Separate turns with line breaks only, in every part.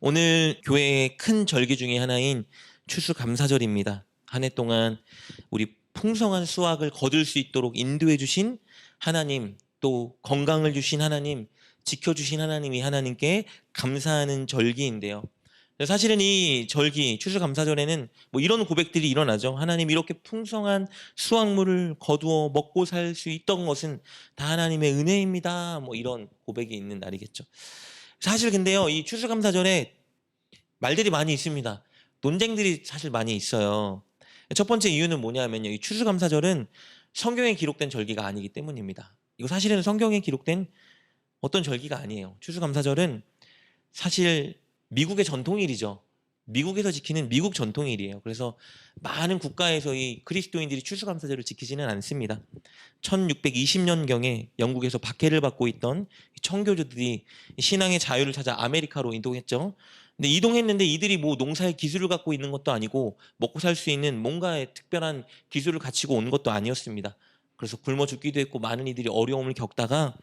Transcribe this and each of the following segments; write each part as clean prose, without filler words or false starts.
오늘 교회의 큰 절기 중에 하나인 추수감사절입니다. 한 해 동안 우리 풍성한 수확을 거둘 수 있도록 인도해 주신 하나님, 또 건강을 주신 하나님, 지켜주신 하나님이 하나님께 감사하는 절기인데요. 사실은 이 절기, 추수감사절에는 뭐 이런 고백들이 일어나죠. 하나님, 이렇게 풍성한 수확물을 거두어 먹고 살 수 있던 것은 다 하나님의 은혜입니다. 뭐 이런 고백이 있는 날이겠죠. 사실 근데요, 이 추수감사절에 말들이 많이 있습니다. 논쟁들이 사실 많이 있어요. 첫 번째 이유는 뭐냐면요, 이 추수감사절은 성경에 기록된 절기가 아니기 때문입니다. 이거 사실은 성경에 기록된 어떤 절기가 아니에요. 추수감사절은 사실 미국의 전통일이죠. 미국에서 지키는 미국 전통일이에요. 그래서 많은 국가에서 이 그리스도인들이 추수감사절을 지키지는 않습니다. 1620년경에 영국에서 박해를 받고 있던 청교도들이 신앙의 자유를 찾아 아메리카로 이동했죠. 근데 이동했는데 이들이 뭐 농사의 기술을 갖고 있는 것도 아니고 먹고 살 수 있는 뭔가의 특별한 기술을 갖추고 온 것도 아니었습니다. 그래서 굶어 죽기도 했고 많은 이들이 어려움을 겪다가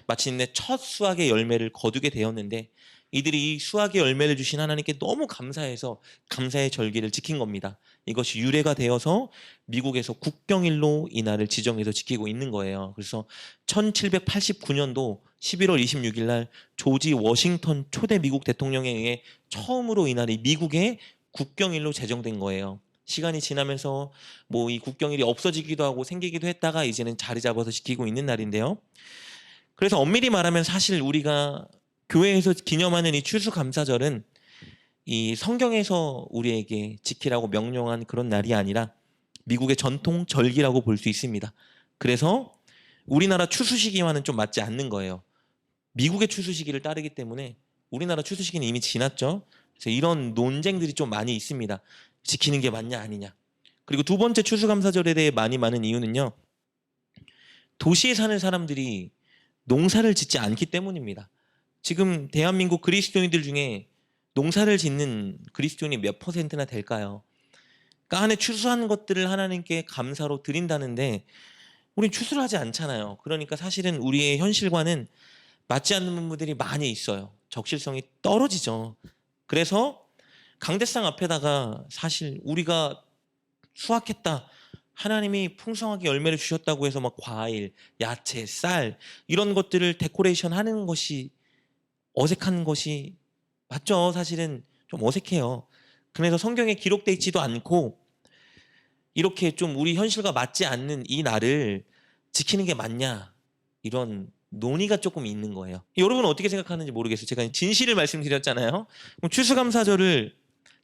마침내 첫 수확의 열매를 거두게 되었는데, 이들이 이 수확의 열매를 주신 하나님께 너무 감사해서 감사의 절기를 지킨 겁니다. 이것이 유래가 되어서 미국에서 국경일로 이 날을 지정해서 지키고 있는 거예요. 그래서 1789년도 11월 26일 날 조지 워싱턴 초대 미국 대통령에 의해 처음으로 이 날이 미국의 국경일로 제정된 거예요. 시간이 지나면서 뭐 이 국경일이 없어지기도 하고 생기기도 했다가 이제는 자리 잡아서 지키고 있는 날인데요. 그래서 엄밀히 말하면 사실 우리가 교회에서 기념하는 이 추수감사절은 이 성경에서 우리에게 지키라고 명령한 그런 날이 아니라 미국의 전통 절기라고 볼 수 있습니다. 그래서 우리나라 추수 시기와는 좀 맞지 않는 거예요. 미국의 추수 시기를 따르기 때문에 우리나라 추수 시기는 이미 지났죠. 그래서 이런 논쟁들이 좀 많이 있습니다. 지키는 게 맞냐 아니냐. 그리고 두 번째 추수감사절에 대해 많은 이유는요, 도시에 사는 사람들이 농사를 짓지 않기 때문입니다. 지금 대한민국 그리스도인들 중에 농사를 짓는 그리스도인이 몇 퍼센트나 될까요? 그러니까 한 해 추수한 것들을 하나님께 감사로 드린다는데 우린 추수를 하지 않잖아요. 그러니까 사실은 우리의 현실과는 맞지 않는 부분들이 많이 있어요. 적실성이 떨어지죠. 그래서 강대상 앞에다가 사실 우리가 수확했다, 하나님이 풍성하게 열매를 주셨다고 해서 막 과일, 야채, 쌀 이런 것들을 데코레이션 하는 것이 어색한 것이 맞죠. 사실은 좀 어색해요. 그래서 성경에 기록되어 있지도 않고 이렇게 좀 우리 현실과 맞지 않는 이 날을 지키는 게 맞냐, 이런 논의가 조금 있는 거예요. 여러분은 어떻게 생각하는지 모르겠어요. 제가 진실을 말씀드렸잖아요. 그럼 추수감사절을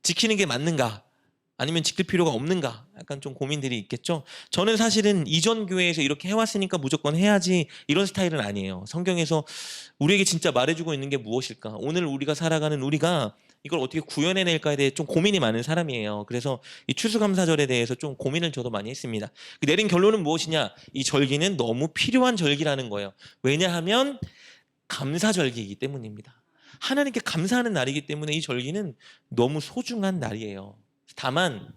지키는 게 맞는가, 아니면 지킬 필요가 없는가, 약간 좀 고민들이 있겠죠. 저는 사실은 이전 교회에서 이렇게 해왔으니까 무조건 해야지 이런 스타일은 아니에요. 성경에서 우리에게 진짜 말해주고 있는 게 무엇일까, 오늘 우리가 살아가는 우리가 이걸 어떻게 구현해낼까에 대해 좀 고민이 많은 사람이에요. 그래서 이 추수감사절에 대해서 좀 고민을 저도 많이 했습니다. 내린 결론은 무엇이냐, 이 절기는 너무 필요한 절기라는 거예요. 왜냐하면 감사절기이기 때문입니다. 하나님께 감사하는 날이기 때문에 이 절기는 너무 소중한 날이에요. 다만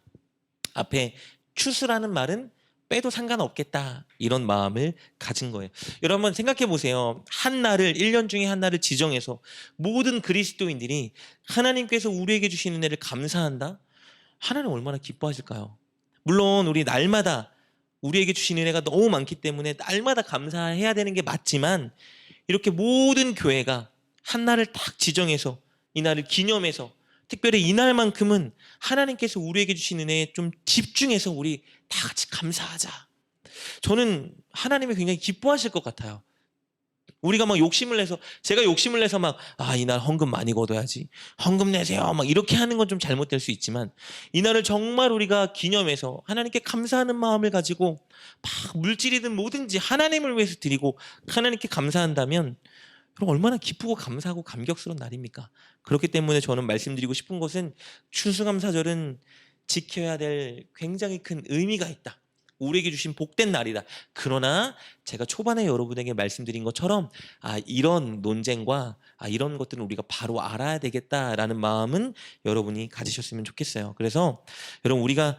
앞에 추수라는 말은 빼도 상관없겠다, 이런 마음을 가진 거예요. 여러분 생각해 보세요. 한 날을, 1년 중에 한 날을 지정해서 모든 그리스도인들이 하나님께서 우리에게 주신 은혜를 감사한다? 하나님 얼마나 기뻐하실까요? 물론 우리 날마다 우리에게 주신 은혜가 너무 많기 때문에 날마다 감사해야 되는 게 맞지만, 이렇게 모든 교회가 한 날을 딱 지정해서 이 날을 기념해서 특별히 이날만큼은 하나님께서 우리에게 주신 은혜에 좀 집중해서 우리 다 같이 감사하자. 저는 하나님이 굉장히 기뻐하실 것 같아요. 우리가 막 욕심을 내서, 제가 욕심을 내서 막 이날 헌금 많이 거둬야지, 헌금 내세요 막 이렇게 하는 건 좀 잘못될 수 있지만, 이날을 정말 우리가 기념해서 하나님께 감사하는 마음을 가지고 막 물질이든 뭐든지 하나님을 위해서 드리고 하나님께 감사한다면, 그럼 얼마나 기쁘고 감사하고 감격스러운 날입니까? 그렇기 때문에 저는 말씀드리고 싶은 것은 추수감사절은 지켜야 될 굉장히 큰 의미가 있다. 우리에게 주신 복된 날이다. 그러나 제가 초반에 여러분에게 말씀드린 것처럼 이런 논쟁과 이런 것들은 우리가 바로 알아야 되겠다라는 마음은 여러분이 가지셨으면 좋겠어요. 그래서 여러분, 우리가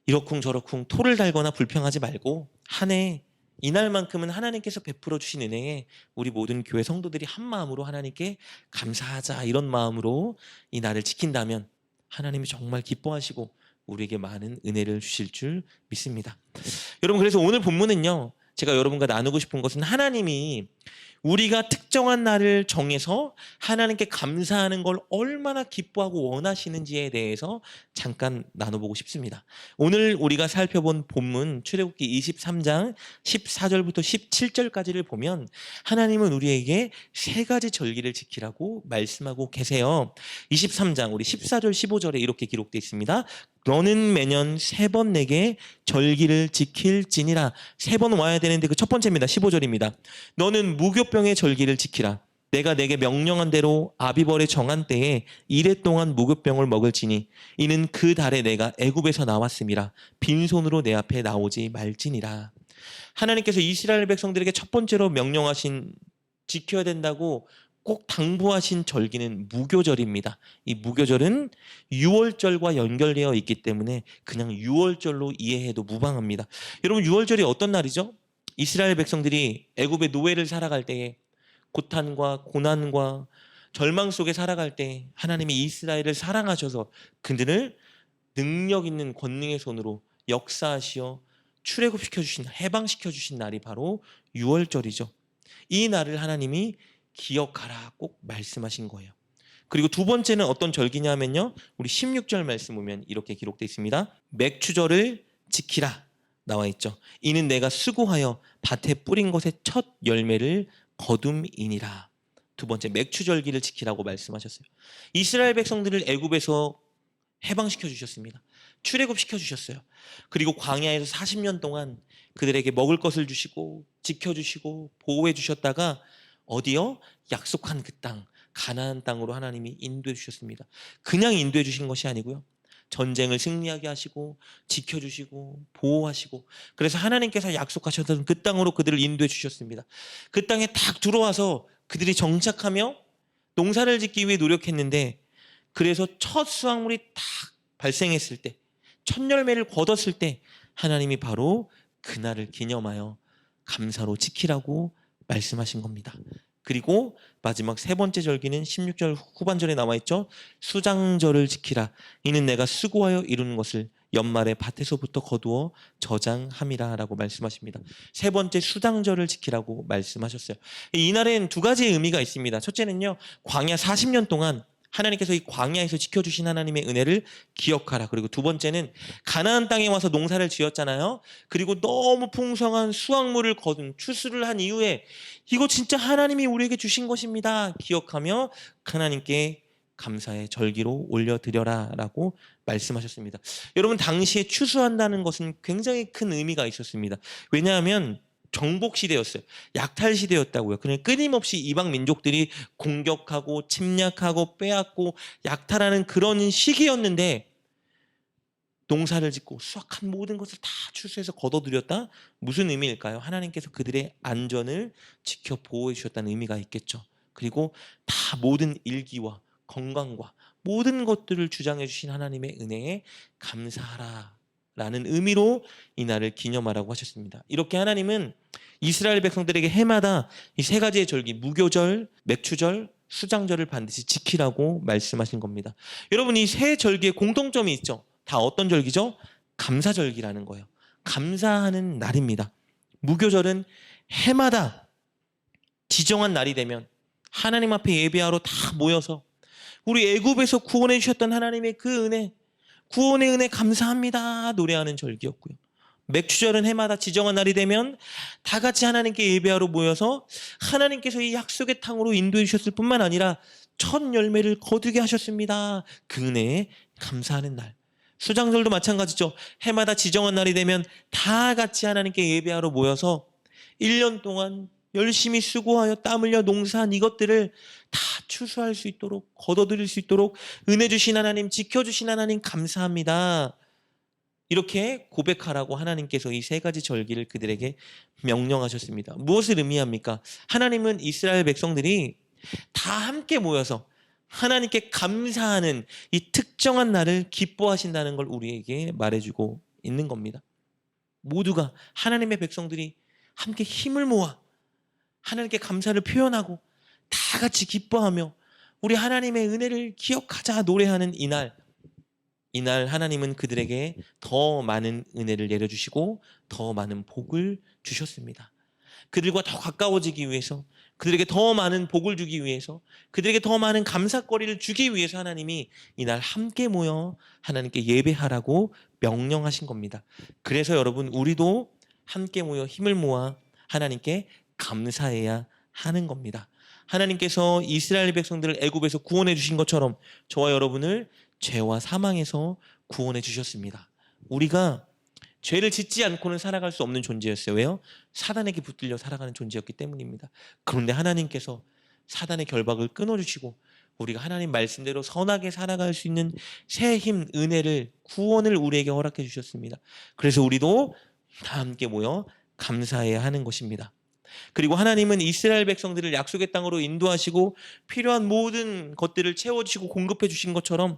이러쿵저러쿵 토를 달거나 불평하지 말고 한 해 이날만큼은 하나님께서 베풀어 주신 은혜에 우리 모든 교회 성도들이 한 마음으로 하나님께 감사하자, 이런 마음으로 이 날을 지킨다면 하나님이 정말 기뻐하시고 우리에게 많은 은혜를 주실 줄 믿습니다. 여러분, 그래서 오늘 본문은요, 제가 여러분과 나누고 싶은 것은 하나님이 우리가 특정한 날을 정해서 하나님께 감사하는 걸 얼마나 기뻐하고 원하시는지에 대해서 잠깐 나눠보고 싶습니다. 오늘 우리가 살펴본 본문 출애굽기 23장 14절부터 17절까지를 보면 하나님은 우리에게 세 가지 절기를 지키라고 말씀하고 계세요. 23장 우리 14절 15절에 이렇게 기록되어 있습니다. 너는 매년 3번 내게 절기를 지킬지니라. 3번 와야 되는데 그 첫 번째입니다. 15절입니다. 너는 무교병의 절기를 지키라. 내가 내게 명령한 대로 아비벌의 정한 때에 이래 동안 무교병을 먹을지니 이는 그 달에 내가 애굽에서 나왔음이라. 빈손으로 내 앞에 나오지 말지니라. 하나님께서 이스라엘 백성들에게 첫 번째로 명령하신, 지켜야 된다고 꼭 당부하신 절기는 무교절입니다. 이 무교절은 유월절과 연결되어 있기 때문에 그냥 유월절로 이해해도 무방합니다. 여러분, 유월절이 어떤 날이죠? 이스라엘 백성들이 애굽의 노예를 살아갈 때에, 고탄과 고난과 절망 속에 살아갈 때 하나님이 이스라엘을 사랑하셔서 그들을 능력 있는 권능의 손으로 역사하시어 출애굽시켜 주신, 해방시켜 주신 날이 바로 유월절이죠. 이 날을 하나님이 기억하라 꼭 말씀하신 거예요. 그리고 두 번째는 어떤 절기냐면요, 우리 16절 말씀 보면 이렇게 기록되어 있습니다. 맥추절을 지키라 나와 있죠. 이는 내가 수고하여 밭에 뿌린 것의 첫 열매를 거둠이니라. 두 번째, 맥추절기를 지키라고 말씀하셨어요. 이스라엘 백성들을 애굽에서 해방시켜 주셨습니다. 출애굽시켜 주셨어요. 그리고 광야에서 40년 동안 그들에게 먹을 것을 주시고 지켜주시고 보호해 주셨다가 어디요? 약속한 그 땅, 가나안 땅으로 하나님이 인도해 주셨습니다. 그냥 인도해 주신 것이 아니고요, 전쟁을 승리하게 하시고 지켜주시고 보호하시고, 그래서 하나님께서 약속하셨던 그 땅으로 그들을 인도해 주셨습니다. 그 땅에 딱 들어와서 그들이 정착하며 농사를 짓기 위해 노력했는데, 그래서 첫 수확물이 딱 발생했을 때, 첫 열매를 거뒀을 때 하나님이 바로 그날을 기념하여 감사로 지키라고 말씀하신 겁니다. 그리고 마지막 세 번째 절기는 16절 후반절에 나와 있죠. 수장절을 지키라. 이는 내가 수고하여 이루는 것을 연말에 밭에서부터 거두어 저장함이라 라고 말씀하십니다. 세 번째, 수장절을 지키라고 말씀하셨어요. 이날엔 두 가지의 의미가 있습니다. 첫째는요, 광야 40년 동안 하나님께서 이 광야에서 지켜주신 하나님의 은혜를 기억하라. 그리고 두 번째는 가나안 땅에 와서 농사를 지었잖아요. 그리고 너무 풍성한 수확물을 거둔, 추수를 한 이후에 이거 진짜 하나님이 우리에게 주신 것입니다 기억하며 하나님께 감사의 절기로 올려드려라 라고 말씀하셨습니다. 여러분, 당시에 추수한다는 것은 굉장히 큰 의미가 있었습니다. 왜냐하면 정복 시대였어요. 약탈 시대였다고요. 그냥 끊임없이 이방 민족들이 공격하고 침략하고 빼앗고 약탈하는 그런 시기였는데, 농사를 짓고 수확한 모든 것을 다 추수해서 거둬들였다? 무슨 의미일까요? 하나님께서 그들의 안전을 지켜 보호해 주셨다는 의미가 있겠죠. 그리고 다 모든 일기와 건강과 모든 것들을 주장해 주신 하나님의 은혜에 감사하라 라는 의미로 이 날을 기념하라고 하셨습니다. 이렇게 하나님은 이스라엘 백성들에게 해마다 이 세 가지의 절기, 무교절, 맥추절, 수장절을 반드시 지키라고 말씀하신 겁니다. 여러분, 이 세 절기에 공통점이 있죠. 다 어떤 절기죠? 감사절기라는 거예요. 감사하는 날입니다. 무교절은 해마다 지정한 날이 되면 하나님 앞에 예배하러 다 모여서 우리 애굽에서 구원해 주셨던 하나님의 그 은혜, 구원의 은혜 감사합니다 노래하는 절기였고요. 맥추절은 해마다 지정한 날이 되면 다 같이 하나님께 예배하러 모여서 하나님께서 이 약속의 땅으로 인도해 주셨을 뿐만 아니라 첫 열매를 거두게 하셨습니다, 그 은혜에 감사하는 날. 수장절도 마찬가지죠. 해마다 지정한 날이 되면 다 같이 하나님께 예배하러 모여서 1년 동안 열심히 수고하여 땀 흘려 농사한 이것들을 다 추수할 수 있도록, 거둬들일 수 있도록 은혜 주신 하나님, 지켜주신 하나님 감사합니다, 이렇게 고백하라고 하나님께서 이 세 가지 절기를 그들에게 명령하셨습니다. 무엇을 의미합니까? 하나님은 이스라엘 백성들이 다 함께 모여서 하나님께 감사하는 이 특정한 날을 기뻐하신다는 걸 우리에게 말해주고 있는 겁니다. 모두가, 하나님의 백성들이 함께 힘을 모아 하나님께 감사를 표현하고 다 같이 기뻐하며 우리 하나님의 은혜를 기억하자 노래하는 이날 하나님은 그들에게 더 많은 은혜를 내려주시고 더 많은 복을 주셨습니다. 그들과 더 가까워지기 위해서, 그들에게 더 많은 복을 주기 위해서, 그들에게 더 많은 감사거리를 주기 위해서 하나님이 이날 함께 모여 하나님께 예배하라고 명령하신 겁니다. 그래서 여러분, 우리도 함께 모여 힘을 모아 하나님께 감사해야 하는 겁니다. 하나님께서 이스라엘 백성들을 애굽에서 구원해 주신 것처럼 저와 여러분을 죄와 사망에서 구원해 주셨습니다. 우리가 죄를 짓지 않고는 살아갈 수 없는 존재였어요. 왜요? 사단에게 붙들려 살아가는 존재였기 때문입니다. 그런데 하나님께서 사단의 결박을 끊어주시고 우리가 하나님 말씀대로 선하게 살아갈 수 있는 새 힘, 은혜를, 구원을 우리에게 허락해 주셨습니다. 그래서 우리도 다 함께 모여 감사해야 하는 것입니다. 그리고 하나님은 이스라엘 백성들을 약속의 땅으로 인도하시고 필요한 모든 것들을 채워주시고 공급해 주신 것처럼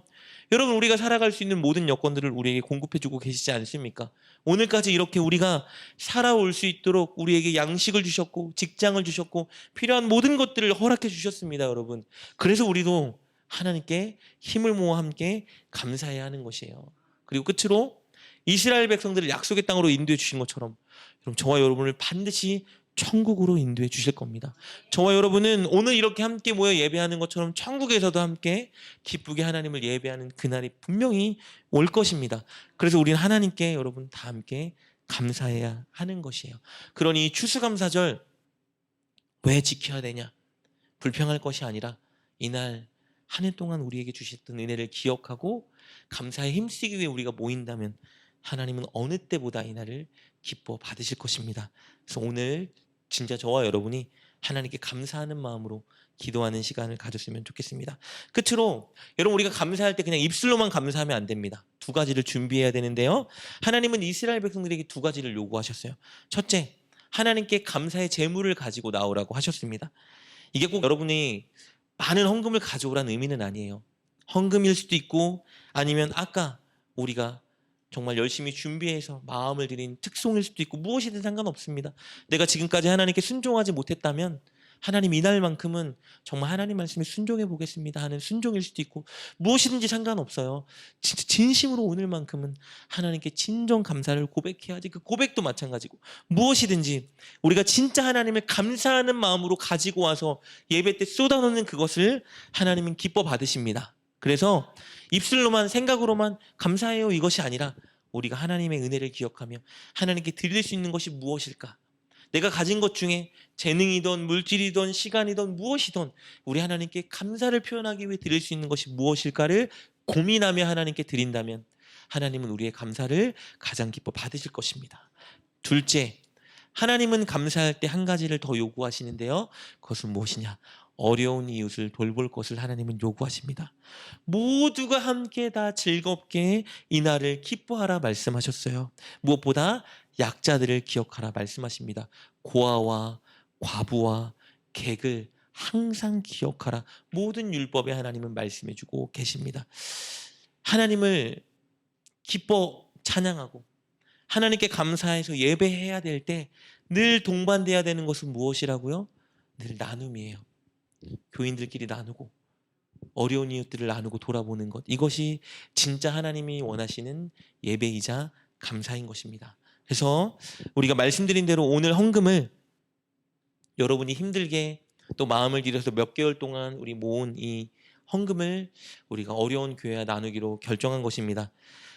여러분, 우리가 살아갈 수 있는 모든 여건들을 우리에게 공급해 주고 계시지 않습니까? 오늘까지 이렇게 우리가 살아올 수 있도록 우리에게 양식을 주셨고 직장을 주셨고 필요한 모든 것들을 허락해 주셨습니다, 여러분. 그래서 우리도 하나님께 힘을 모아 함께 감사해야 하는 것이에요. 그리고 끝으로 이스라엘 백성들을 약속의 땅으로 인도해 주신 것처럼 그럼 저와 여러분을 반드시 천국으로 인도해 주실 겁니다. 저와 여러분은 오늘 이렇게 함께 모여 예배하는 것처럼 천국에서도 함께 기쁘게 하나님을 예배하는 그날이 분명히 올 것입니다. 그래서 우리는 하나님께 여러분 다 함께 감사해야 하는 것이에요. 그러니 추수감사절 왜 지켜야 되냐? 불평할 것이 아니라 이날 한 해 동안 우리에게 주셨던 은혜를 기억하고 감사에 힘쓰기 위해 우리가 모인다면 하나님은 어느 때보다 이날을 기뻐 받으실 것입니다. 그래서 오늘 진짜 저와 여러분이 하나님께 감사하는 마음으로 기도하는 시간을 가졌으면 좋겠습니다. 끝으로 여러분, 우리가 감사할 때 그냥 입술로만 감사하면 안 됩니다. 두 가지를 준비해야 되는데요. 하나님은 이스라엘 백성들에게 두 가지를 요구하셨어요. 첫째, 하나님께 감사의 제물을 가지고 나오라고 하셨습니다. 이게 꼭 여러분이 많은 헌금을 가져오라는 의미는 아니에요. 헌금일 수도 있고 아니면 아까 우리가 정말 열심히 준비해서 마음을 드린 특송일 수도 있고 무엇이든 상관없습니다. 내가 지금까지 하나님께 순종하지 못했다면 하나님 이날만큼은 정말 하나님 말씀에 순종해 보겠습니다 하는 순종일 수도 있고 무엇이든지 상관없어요. 진짜 진심으로 오늘만큼은 하나님께 진정 감사를 고백해야지. 그 고백도 마찬가지고 무엇이든지 우리가 진짜 하나님을 감사하는 마음으로 가지고 와서 예배 때 쏟아놓는 그것을 하나님은 기뻐 받으십니다. 그래서 입술로만 생각으로만 감사해요 이것이 아니라 우리가 하나님의 은혜를 기억하며 하나님께 드릴 수 있는 것이 무엇일까? 내가 가진 것 중에 재능이든 물질이든 시간이든 무엇이든 우리 하나님께 감사를 표현하기 위해 드릴 수 있는 것이 무엇일까를 고민하며 하나님께 드린다면 하나님은 우리의 감사를 가장 기뻐 받으실 것입니다. 둘째, 하나님은 감사할 때 한 가지를 더 요구하시는데요. 그것은 무엇이냐? 어려운 이웃을 돌볼 것을 하나님은 요구하십니다. 모두가 함께 다 즐겁게 이날을 기뻐하라 말씀하셨어요. 무엇보다 약자들을 기억하라 말씀하십니다. 고아와 과부와 객을 항상 기억하라. 모든 율법에 하나님은 말씀해주고 계십니다. 하나님을 기뻐 찬양하고 하나님께 감사해서 예배해야 될 때 늘 동반돼야 되는 것은 무엇이라고요? 늘 나눔이에요. 교인들끼리 나누고 어려운 이웃들을 나누고 돌아보는 것, 이것이 진짜 하나님이 원하시는 예배이자 감사인 것입니다. 그래서 우리가 말씀드린 대로 오늘 헌금을 여러분이 힘들게 또 마음을 들여서 몇 개월 동안 우리 모은 이 헌금을 우리가 어려운 교회와 나누기로 결정한 것입니다.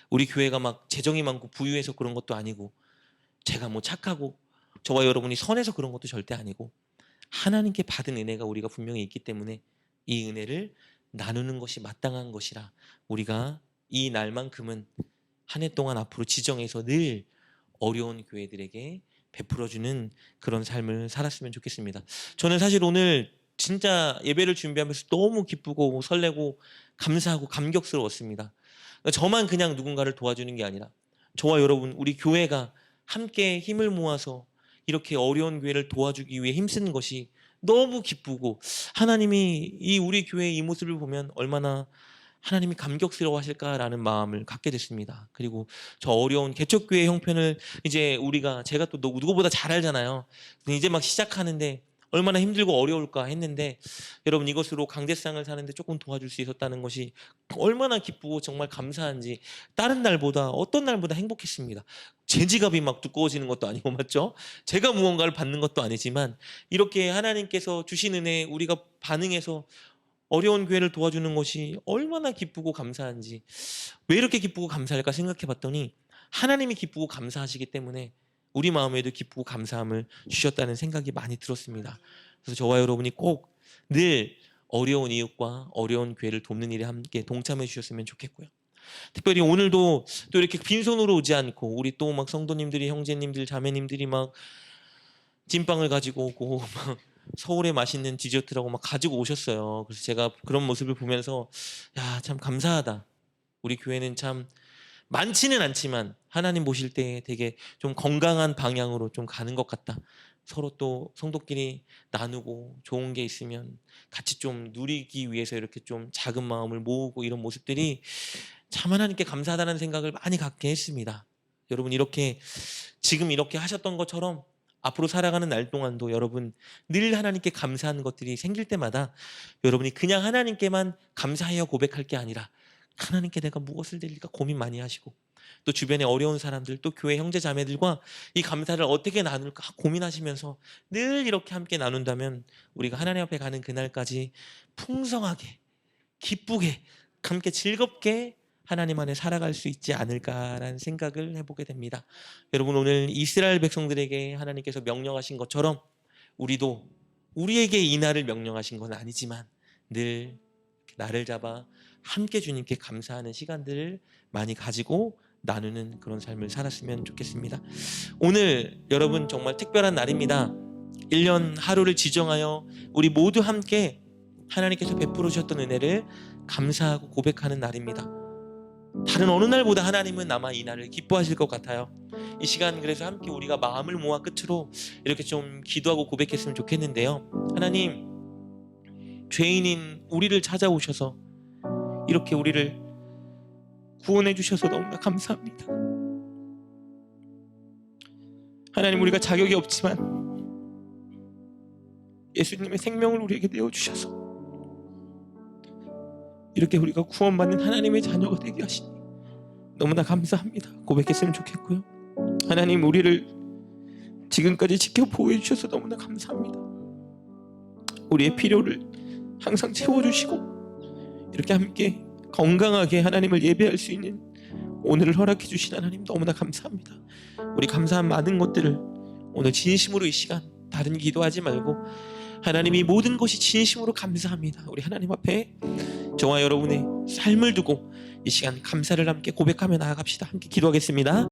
우리 교회가 막 재정이 많고 부유해서 그런 것도 아니고 제가 뭐 착하고 저와 여러분이 선해서 그런 것도 절대 아니고 하나님께 받은 은혜가 우리가 분명히 있기 때문에 이 은혜를 나누는 것이 마땅한 것이라 우리가 이 날만큼은 한 해 동안 앞으로 지정해서 늘 어려운 교회들에게 베풀어주는 그런 삶을 살았으면 좋겠습니다. 저는 사실 오늘 진짜 예배를 준비하면서 너무 기쁘고 설레고 감사하고 감격스러웠습니다. 저만 그냥 누군가를 도와주는 게 아니라 저와 여러분, 우리 교회가 함께 힘을 모아서 이렇게 어려운 교회를 도와주기 위해 힘쓰는 것이 너무 기쁘고 하나님이 이 우리 교회의 이 모습을 보면 얼마나 하나님이 감격스러워하실까라는 마음을 갖게 됐습니다. 그리고 저 어려운 개척교회 형편을 이제 제가 또 누구보다 잘 알잖아요. 이제 막 시작하는데 얼마나 힘들고 어려울까 했는데 여러분 이것으로 강제상을 사는데 조금 도와줄 수 있었다는 것이 얼마나 기쁘고 정말 감사한지 다른 날보다 어떤 날보다 행복했습니다. 제 지갑이 막 두꺼워지는 것도 아니고 맞죠? 제가 무언가를 받는 것도 아니지만 이렇게 하나님께서 주신 은혜에 우리가 반응해서 어려운 교회를 도와주는 것이 얼마나 기쁘고 감사한지 왜 이렇게 기쁘고 감사할까 생각해 봤더니 하나님이 기쁘고 감사하시기 때문에 우리 마음에도 기쁘고 감사함을 주셨다는 생각이 많이 들었습니다. 그래서 저와 여러분이 꼭 늘 어려운 이웃과 어려운 교회를 돕는 일에 함께 동참해 주셨으면 좋겠고요. 특별히 오늘도 또 이렇게 빈손으로 오지 않고 우리 또 막 성도님들이 형제님들 자매님들이 막 찐빵을 가지고 오고 막 서울에 맛있는 디저트라고 막 가지고 오셨어요. 그래서 제가 그런 모습을 보면서 야, 참 감사하다. 우리 교회는 참 많지는 않지만 하나님 보실 때 되게 좀 건강한 방향으로 좀 가는 것 같다. 서로 또 성도끼리 나누고 좋은 게 있으면 같이 좀 누리기 위해서 이렇게 좀 작은 마음을 모으고 이런 모습들이 참 하나님께 감사하다는 생각을 많이 갖게 했습니다. 여러분 이렇게 지금 이렇게 하셨던 것처럼 앞으로 살아가는 날 동안도 여러분 늘 하나님께 감사하는 것들이 생길 때마다 여러분이 그냥 하나님께만 감사하여 고백할 게 아니라 하나님께 내가 무엇을 드릴까 고민 많이 하시고 또 주변에 어려운 사람들 또 교회 형제 자매들과 이 감사를 어떻게 나눌까 고민하시면서 늘 이렇게 함께 나눈다면 우리가 하나님 앞에 가는 그날까지 풍성하게 기쁘게 함께 즐겁게 하나님 안에 살아갈 수 있지 않을까라는 생각을 해보게 됩니다. 여러분 오늘 이스라엘 백성들에게 하나님께서 명령하신 것처럼 우리도 우리에게 이 날을 명령하신 건 아니지만 늘 나를 잡아 함께 주님께 감사하는 시간들을 많이 가지고 나누는 그런 삶을 살았으면 좋겠습니다. 오늘 여러분 정말 특별한 날입니다. 1년 하루를 지정하여 우리 모두 함께 하나님께서 베풀어 주셨던 은혜를 감사하고 고백하는 날입니다. 다른 어느 날보다 하나님은 아마 이 날을 기뻐하실 것 같아요. 이 시간 그래서 함께 우리가 마음을 모아 끝으로 이렇게 좀 기도하고 고백했으면 좋겠는데요. 하나님, 죄인인 우리를 찾아오셔서 이렇게 우리를 구원해 주셔서 너무나 감사합니다. 하나님, 우리가 자격이 없지만 예수님의 생명을 우리에게 내어주셔서 이렇게 우리가 구원받는 하나님의 자녀가 되게 하시니 너무나 감사합니다. 고백했으면 좋겠고요. 하나님, 우리를 지금까지 지켜 보호해 주셔서 너무나 감사합니다. 우리의 필요를 항상 채워주시고 이렇게 함께 건강하게 하나님을 예배할 수 있는 오늘을 허락해 주신 하나님 너무나 감사합니다. 우리 감사한 많은 것들을 오늘 진심으로 이 시간 다른 기도하지 말고 하나님이 모든 것이 진심으로 감사합니다. 우리 하나님 앞에 저와 여러분의 삶을 두고 이 시간 감사를 함께 고백하며 나아갑시다. 함께 기도하겠습니다.